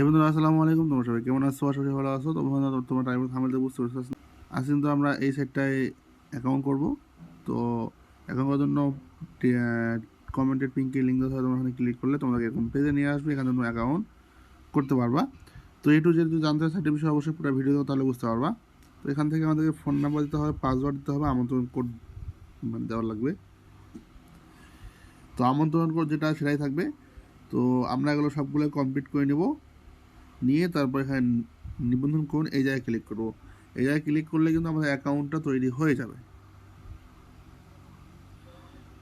বন্ধুরা আসসালামু আলাইকুম, তোমরা সবাই কেমন আছো? আশা করি ভালো আছো। তো বন্ধুরা তোমার টাইম থামেলতে বুঝতে পারছো আজ কিন্তু আমরা এই সাইটটায় অ্যাকাউন্ট করব। তো অ্যাকাউন্ট করার জন্য কমেন্টের পিঙ্কের লিঙ্ক দেওয়া, তোমরা এখানে ক্লিক করলে তোমাদেরকে এরকম পেজে নিয়ে আসবে, এখানে তোমরা অ্যাকাউন্ট করতে পারবা। তো একটু যেহেতু জানতে হয় সাইটের বিষয়ে অবশ্যই পুরো ভিডিও তাহলে বুঝতে পারবা। তো এখান থেকে আমাদেরকে ফোন নাম্বার দিতে হবে, পাসওয়ার্ড দিতে হবে, আমন্ত্রণ কোড দেওয়া লাগবে। তো আমন্ত্রণ কোড যেটা সেটাই থাকবে। তো আমরা এগুলো সবগুলো কমপ্লিট করে নেব, নিয়ে তারপর এখানে নিবন্ধন করুন এই জায়গায় ক্লিক করব। এই জায়গায় ক্লিক করলে কিন্তু আমাদের অ্যাকাউন্টটা তৈরি হয়ে যাবে।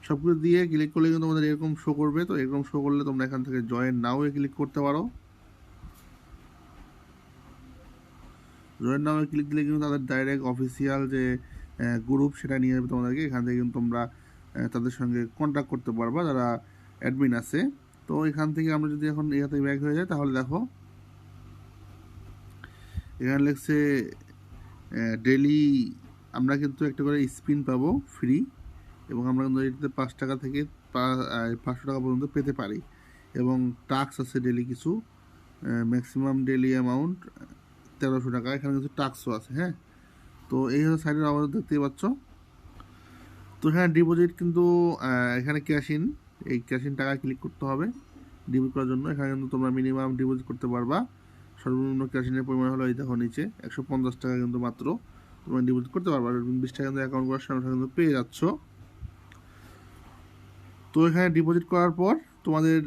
সব কিছু দিয়ে ক্লিক করলে কিন্তু আমাদের এরকম শো করবে। তো এরকম শো করলে তোমরা এখান থেকে জয়েন নাও এ ক্লিক করতে পারো। জয়েন নাও এ ক্লিক দিলে কিন্তু তাদের ডাইরেক্ট অফিসিয়াল যে গ্রুপ সেটা নিয়ে যাবে তোমাদেরকে। এখান থেকে কিন্তু তোমরা তাদের সঙ্গে কন্ট্যাক্ট করতে পারবা যারা অ্যাডমিন আছে। তো এখান থেকে আমরা যদি এখন এখান থেকে ব্যাক হয়ে যাই, তাহলে দেখো এখানে লিখছে ডেলি আমরা কিন্তু একটা করে স্পিন পাবো ফ্রি, এবং আমরা কিন্তু এটাতে 5 টাকা থেকে 500 টাকা পর্যন্ত পেতে পারি। এবং টাক্স আছে ডেলি কিছু, ম্যাক্সিমাম ডেলি অ্যামাউন্ট 1300 টাকা। এখানে কিছু টাক্সও আছে। হ্যাঁ, তো এই হলো সাইডের অবস্থা, দেখতেই পাচ্ছ। তো এখানে ডিপোজিট কিন্তু এখানে ক্যাশ ইন, এই ক্যাশ ইন টাকা ক্লিক করতে হবে ডিপোজিট করার জন্য। এখানে কিন্তু তোমরা মিনিমাম ডিপোজিট করতে পারবা। সর্বনিম্ন ক্যাশ ইনের পরিমাণ হলো এই দেখো নিচে 150 টাকা কিন্তু মাত্র তোমরা ডিপোজিট করতে পারবা। 20 টাকা কিন্তু অ্যাকাউন্ট করার সঙ্গে কিন্তু পেয়ে যাচ্ছ। তো এখানে ডিপোজিট করার পর তোমাদের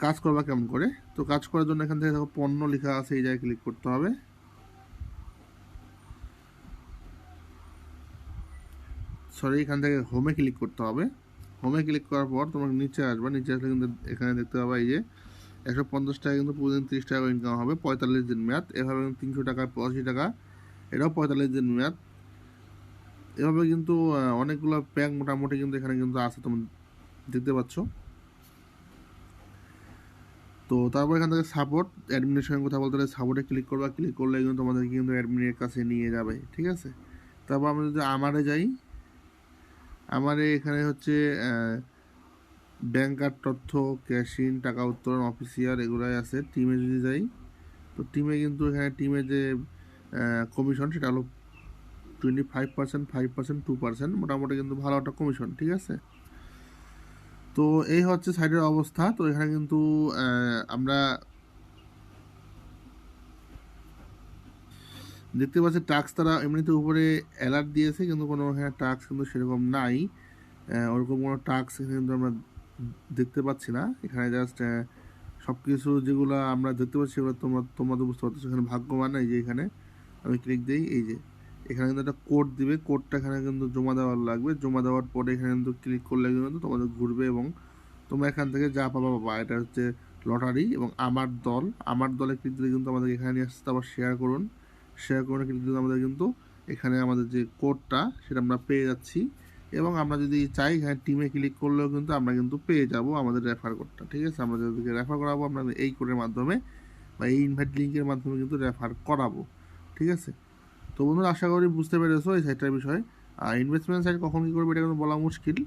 কাজ করবা কেমন করে। তো কাজ করার জন্য এখান থেকে দেখো পণ্য লেখা আছে, এই জায়গায় ক্লিক করতে হবে। সরি, এখান থেকে হোমে ক্লিক করতে হবে। হোমে ক্লিক করার পর তোমার নিচে আসবা। নিচে আসলে কিন্তু এখানে দেখতে পাবা এই যে 150 টাকা কিন্তু প্রতিদিন 30 টাকা ইনকাম হবে, 45 দিন মেয়াদ। এভাবে 300 টাকা 85 টাকা, এটাও 45 দিন মেয়াদ। এভাবে কিন্তু অনেকগুলো প্যাক মোটামুটি কিন্তু এখানে কিন্তু আছে, তোমরা দেখতে পাচ্ছ। তো তারপর এখান থেকে সাপোর্ট, অ্যাডমিনের সঙ্গে কথা বলতে হলে সাপোর্টে ক্লিক করবা। ক্লিক করলে কিন্তু তোমাদের কিন্তু অ্যাডমিনের কাছে নিয়ে যাবে, ঠিক আছে। তারপর আমরা যদি আমারে যাই, আমারে এখানে হচ্ছে ব্যাংকার তথ্য, ক্যাশিন, টাকা উত্তোলন, অফিসিয়াল এগুলাই আছে। টিমে যদি যাই, তো টিমে কিন্তু এখানে টিমে যে কমিশন সেটা হলো 25%, 5%, 2%, মোটামুটি কিন্তু ভালো একটা কমিশন, ঠিক আছে। তো এই হচ্ছে সাইডের অবস্থা। তো এখানে কিন্তু আমরা দেখতে পাচ্ছি টাস্ক তারা এমনিতে উপরে অ্যালার্ট দিয়েছে, কিন্তু কোনো এখানে টাস্ক কিন্তু সেরকম নাই। ওরকম কোনো টাস্ক কিন্তু আমরা দেখতে পাচ্ছি না। এখানে জাস্ট সব কিছু যেগুলো আমরা দেখতে পাচ্ছি সেগুলো তোমরা তো বুঝতে পারছো। এখানে ভাগ্যবান, এই যে এখানে আমি ক্লিক দিই, এই যে এখানে কিন্তু একটা কোড দিবে। কোডটা এখানে কিন্তু জমা দেওয়ার লাগবে। জমা দেওয়ার পরে এখানে কিন্তু ক্লিক করলে কিন্তু তোমাদের ঘুরবে, এবং তোমরা এখান থেকে যা পাবা পাবা। এটা হচ্ছে লটারি। এবং আমার দলে ক্লিক দিলে কিন্তু আমাদের এখানে নিয়ে আসতে, আবার শেয়ার করুন, শেয়ার করে ক্লিক দিলে আমাদের কিন্তু এখানে আমাদের যে কোডটা সেটা আমরা পেয়ে যাচ্ছি। এবং আমরা যদি চাই এখানে টিমে ক্লিক করলেও কিন্তু আমরা কিন্তু পেয়ে যাব আমাদের রেফার কোডটা, ঠিক আছে। আমরা যাদেরকে রেফার করাবো আমরা এই কোডের মাধ্যমে বা এই ইনভাইট লিঙ্কের মাধ্যমে কিন্তু রেফার করাবো, ঠিক আছে। তো বন্ধুরা আশা করি বুঝতে পেরেছো এই সাইটটার বিষয়। আর ইনভেস্টমেন্ট সাইট কখন কী করবে এটা কিন্তু বলা মুশকিল।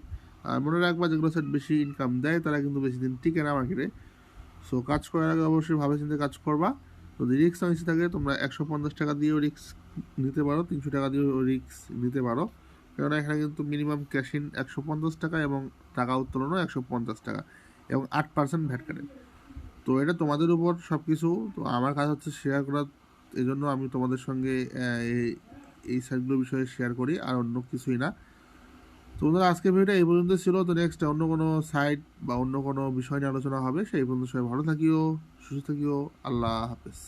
আর মনে রাখবা যেগুলো সাইট বেশি ইনকাম দেয় তারা কিন্তু বেশি দিন টিকে না মার্কেটে। সো কাজ করার আগে অবশ্যই ভাবে চিন্তে কাজ করবা। যদি রিস্ক বেশি থাকে তোমরা 150 টাকা দিয়েও রিস্ক নিতে পারো, 300 টাকা দিয়েও রিস্ক নিতে পারো। কেননা এখানে কিন্তু মিনিমাম ক্যাশ ইন 150 টাকা এবং টাকা উত্তোলনও 150 টাকা, এবং 8% ভ্যাট কাটে। তো এটা তোমাদের উপর সব কিছু। তো আমার কাজ হচ্ছে শেয়ার করা, এই জন্য আমি তোমাদের সঙ্গে এই সাইটগুলোর বিষয়ে শেয়ার করি, আর অন্য কিছুই না। তো বন্ধুরা আজকের ভিডিওটা এই পর্যন্ত ছিল। তো নেক্সট অন্য কোনো সাইট বা অন্য কোনো বিষয় নিয়ে আলোচনা হবে। সেই পর্যন্ত সবাই ভালো থাকিও, সুস্থ থাকিও। আল্লাহ হাফেজ।